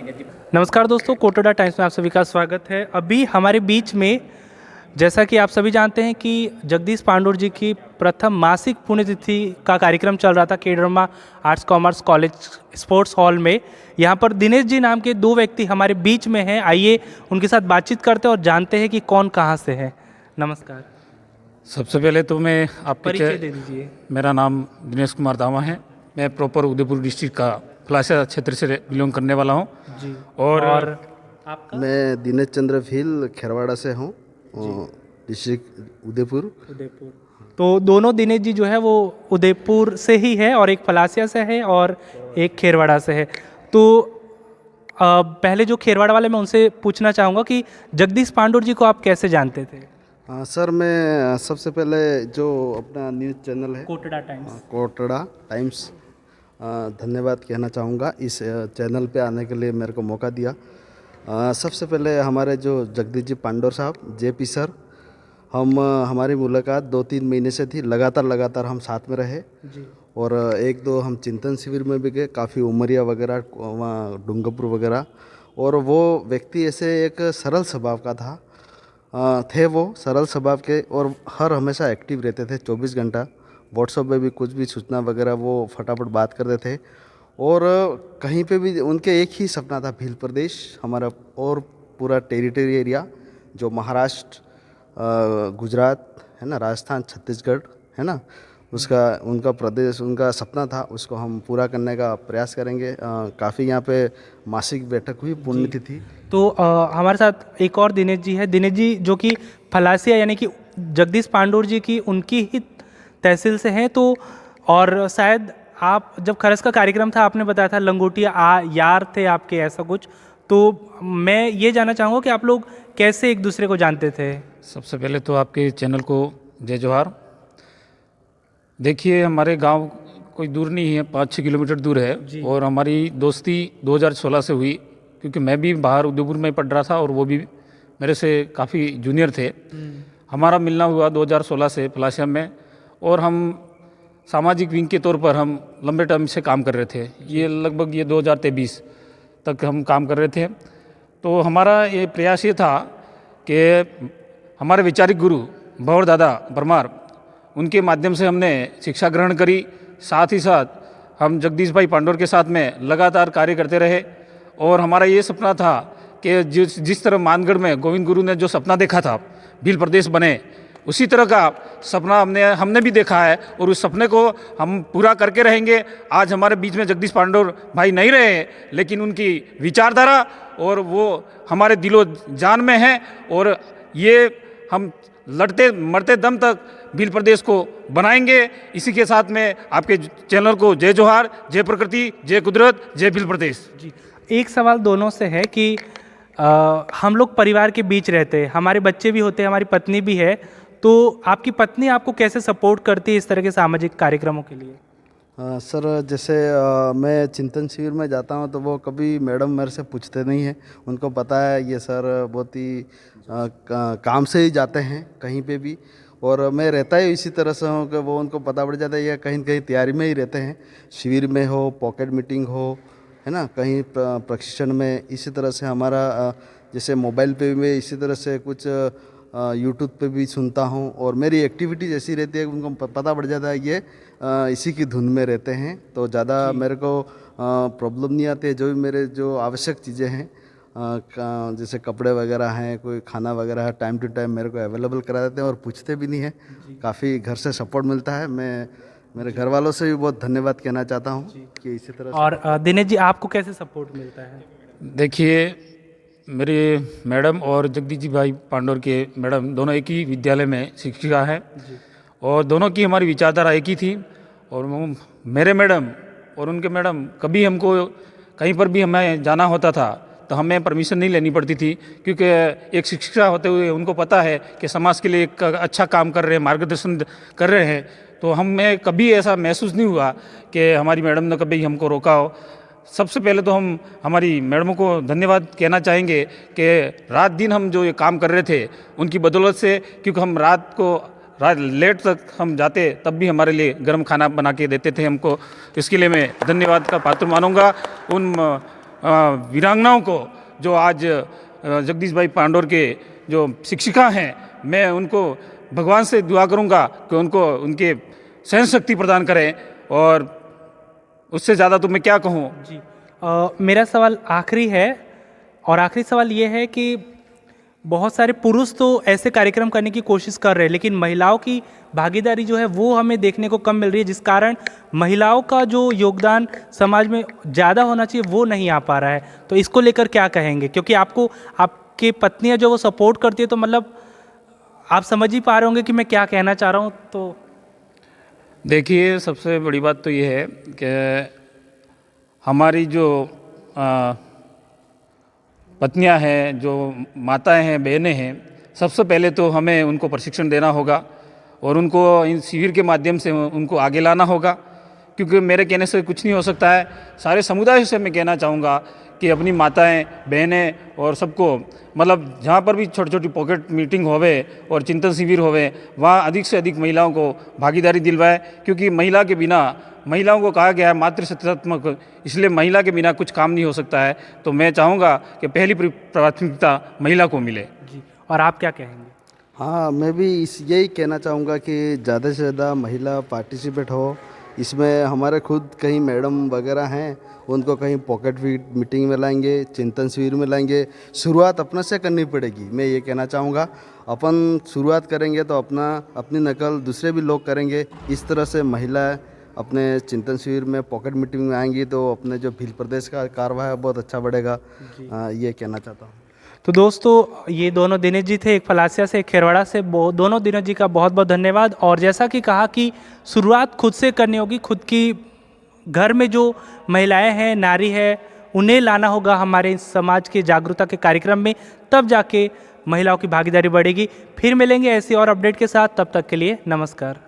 नमस्कार दोस्तों, कोटोडा टाइम्स में आप सभी का स्वागत है। अभी हमारे बीच में, जैसा कि आप सभी जानते हैं कि जगदीश पांडुर जी की प्रथम मासिक पुण्यतिथि का कार्यक्रम चल रहा था Koderma arts commerce college sports hall में। यहाँ पर दिनेश जी नाम के दो व्यक्ति हमारे बीच में हैं। आइए उनके साथ बातचीत करते हैं और जानते हैं कि कौन कहाँ से है। नमस्कार, सबसे पहले तो मैं आपके परिचय दे दीजिए। मेरा नाम दिनेश कुमार दामा है। मैं प्रॉपर उदयपुर डिस्ट्रिक्ट का फलासा क्षेत्र से बिलोंग करने वाला हूँ। जी, और आपका? मैं दिनेश चंद्र भील खेरवाड़ा से हूँ, डिस्ट्रिक्ट उदयपुर। उदयपुर। तो दोनों दिनेश जी जो है वो उदयपुर से ही है, और एक फलासिया से है और एक खेरवाड़ा से है। तो पहले जो खेरवाड़ा वाले, मैं उनसे पूछना चाहूँगा कि जगदीश पांडुर जी को आप कैसे जानते थे? सर, मैं सबसे पहले जो अपना न्यूज़ चैनल है कोटड़ा टाइम्स। कोटड़ा टाइम्स, धन्यवाद कहना चाहूँगा इस चैनल पे आने के लिए, मेरे को मौका दिया। सबसे पहले हमारे जो जगदीश जी पांडुर साहब जेपी सर, हमारी मुलाकात 2-3 महीने से थी। लगातार हम साथ में रहे जी। और एक दो हम चिंतन शिविर में भी गए, काफ़ी उमरिया वगैरह, वहाँ डूंगरपुर वगैरह। और वो व्यक्ति ऐसे एक सरल स्वभाव का थे वो सरल स्वभाव के, और हमेशा एक्टिव रहते थे 24 घंटा। व्हाट्सएप पे भी कुछ भी सूचना वगैरह वो फटाफट बात करते थे। और कहीं पे भी उनके एक ही सपना था, भील प्रदेश हमारा और पूरा टेरिटरी एरिया जो महाराष्ट्र, गुजरात है ना, राजस्थान, छत्तीसगढ़ है ना, उसका उनका प्रदेश, उनका सपना था, उसको हम पूरा करने का प्रयास करेंगे। काफ़ी यहाँ पे मासिक बैठक हुई, पुण्यतिथि। तो हमारे साथ एक और दिनेश जी है। दिनेश जी जो कि फलासिया यानी कि जगदीश पांडुर जी की उनकी ही तहसील से हैं। तो और शायद आप जब खरस का कार्यक्रम था, आपने बताया था लंगोटिया यार थे आपके, ऐसा कुछ। तो मैं ये जानना चाहूँगा कि आप लोग कैसे एक दूसरे को जानते थे? सबसे पहले तो आपके चैनल को जय जोहार। देखिए, हमारे गांव कोई दूर नहीं है, 5-6 किलोमीटर दूर है। और हमारी दोस्ती 2016 से हुई, क्योंकि मैं भी बाहर उदयपुर में पढ़ रहा था और वो भी मेरे से काफ़ी जूनियर थे। हमारा मिलना हुआ 2016 से फलासिया में, और हम सामाजिक विंग के तौर पर हम लंबे टाइम से काम कर रहे थे। ये लगभग 2023 तक हम काम कर रहे थे। तो हमारा ये प्रयास ये था कि हमारे वैचारिक गुरु भंवर दादा परमार, उनके माध्यम से हमने शिक्षा ग्रहण करी। साथ ही साथ हम जगदीश भाई पांडुर के साथ में लगातार कार्य करते रहे। और हमारा ये सपना था कि जिस तरह मानगढ़ में गोविंद गुरु ने जो सपना देखा था भील प्रदेश बने, उसी तरह का सपना हमने भी देखा है, और उस सपने को हम पूरा करके रहेंगे। आज हमारे बीच में जगदीश पांडुर भाई नहीं रहे, लेकिन उनकी विचारधारा और वो हमारे दिलो जान में है, और ये हम लड़ते मरते दम तक भील प्रदेश को बनाएंगे। इसी के साथ में आपके चैनल को जय जोहार, जय प्रकृति, जय कुदरत, जय भील प्रदेश। जी, एक सवाल दोनों से है कि हम लोग परिवार के बीच रहते हैं, हमारे बच्चे भी होते हैं, हमारी पत्नी भी है। तो आपकी पत्नी आपको कैसे सपोर्ट करती है इस तरह के सामाजिक कार्यक्रमों के लिए? सर, जैसे मैं चिंतन शिविर में जाता हूँ तो वो कभी मैडम मेरे से पूछते नहीं हैं। उनको पता है ये सर बहुत ही काम से ही जाते हैं कहीं पे भी, और मैं रहता ही इसी तरह से हूँ कि वो उनको पता पड़ जाता है ये कहीं न कहीं तैयारी में ही रहते हैं। शिविर में हो, पॉकेट मीटिंग हो, है ना, कहीं प्रशिक्षण में। इसी तरह से हमारा जैसे मोबाइल पे भी मैं इसी तरह से कुछ यूट्यूब पे भी सुनता हूँ, और मेरी एक्टिविटीज ऐसी रहती है कि उनको पता पड़ जाता है ये इसी की धुन में रहते हैं। तो ज़्यादा मेरे को प्रॉब्लम नहीं आती है। जो भी मेरे जो आवश्यक चीज़ें हैं, जैसे कपड़े वगैरह हैं, कोई खाना वगैरह है, टाइम टू टाइम मेरे को अवेलेबल करा देते हैं, और पूछते भी नहीं है। काफ़ी घर से सपोर्ट मिलता है। मैं मेरे घर वालों से भी बहुत धन्यवाद कहना चाहता हूँ कि इसी तरह से। और दिनेश जी, आपको कैसे सपोर्ट मिलता है? देखिए, मेरे मैडम और जगदीश जी भाई पांडुर के मैडम दोनों एक ही विद्यालय में शिक्षिका हैं, और दोनों की हमारी विचारधारा एक ही थी। और मेरे मैडम और उनके मैडम, कभी हमको कहीं पर भी हमें जाना होता था तो हमें परमिशन नहीं लेनी पड़ती थी, क्योंकि एक शिक्षिका होते हुए उनको पता है कि समाज के लिए एक अच्छा काम कर रहे हैं, मार्गदर्शन कर रहे हैं। तो हमें कभी ऐसा महसूस नहीं हुआ कि हमारी मैडम ने कभी हमको रोका हो। सबसे पहले तो हम हमारी मैडमों को धन्यवाद कहना चाहेंगे कि रात दिन हम जो ये काम कर रहे थे उनकी बदौलत से, क्योंकि हम रात लेट तक हम जाते तब भी हमारे लिए गर्म खाना बना के देते थे हमको। इसके लिए मैं धन्यवाद का पात्र मानूंगा उन वीरांगनाओं को जो आज जगदीश भाई पांडोर के जो शिक्षिका हैं, मैं उनको भगवान से दुआ करूंगा कि उनको उनके सहन शक्ति प्रदान करें, और उससे ज़्यादा तो मैं क्या कहूँ। जी मेरा सवाल आखिरी है, और आखिरी सवाल ये है कि बहुत सारे पुरुष तो ऐसे कार्यक्रम करने की कोशिश कर रहे हैं, लेकिन महिलाओं की भागीदारी जो है वो हमें देखने को कम मिल रही है, जिस कारण महिलाओं का जो योगदान समाज में ज़्यादा होना चाहिए वो नहीं आ पा रहा है। तो इसको लेकर क्या कहेंगे, क्योंकि आपको आपकी पत्नियां जो वो सपोर्ट करती है, तो मतलब आप समझ ही पा रहे होंगे कि मैं क्या कहना चाह रहा हूँ। तो देखिए, सबसे बड़ी बात तो ये है कि हमारी जो पत्नियां हैं, जो माताएं हैं, बहनें हैं, सबसे पहले तो हमें उनको प्रशिक्षण देना होगा और उनको इन शिविर के माध्यम से उनको आगे लाना होगा, क्योंकि मेरे कहने से कुछ नहीं हो सकता है। सारे समुदाय से मैं कहना चाहूँगा कि अपनी माताएं, बहनें और सबको, मतलब जहाँ पर भी छोटी छोटी पॉकेट मीटिंग होवे और चिंतन शिविर होवे, वहाँ अधिक से अधिक महिलाओं को भागीदारी दिलवाए, क्योंकि महिला के बिना, महिलाओं को कहा गया है मातृ सत्तात्मक, इसलिए महिला के बिना कुछ काम नहीं हो सकता है। तो मैं चाहूँगा कि पहली प्राथमिकता महिला को मिले। जी, और आप क्या कहेंगे? हाँ, मैं भी यही कहना चाहूँगा कि ज़्यादा से ज़्यादा महिला पार्टिसिपेट हो इसमें। हमारे खुद कहीं मैडम वगैरह हैं, उनको कहीं पॉकेट मीटिंग में लाएंगे, चिंतन शिविर में लाएंगे। शुरुआत अपने से करनी पड़ेगी, मैं ये कहना चाहूँगा। अपन शुरुआत करेंगे तो अपनी नकल दूसरे भी लोग करेंगे। इस तरह से महिलाएं अपने चिंतन शिविर में, पॉकेट मीटिंग में आएंगी तो अपने जो भील प्रदेश का कारवा है बहुत अच्छा बढ़ेगा। ये कहना चाहता हूँ। तो दोस्तों, ये दोनों दिनेश जी थे, एक फलासिया से, एक खेरवाड़ा से। दोनों दिनेश जी का बहुत बहुत धन्यवाद। और जैसा कि कहा कि शुरुआत खुद से करनी होगी, खुद की घर में जो महिलाएं हैं, नारी है, उन्हें लाना होगा हमारे समाज के जागरूकता के कार्यक्रम में, तब जाके महिलाओं की भागीदारी बढ़ेगी। फिर मिलेंगे ऐसी और अपडेट के साथ, तब तक के लिए नमस्कार।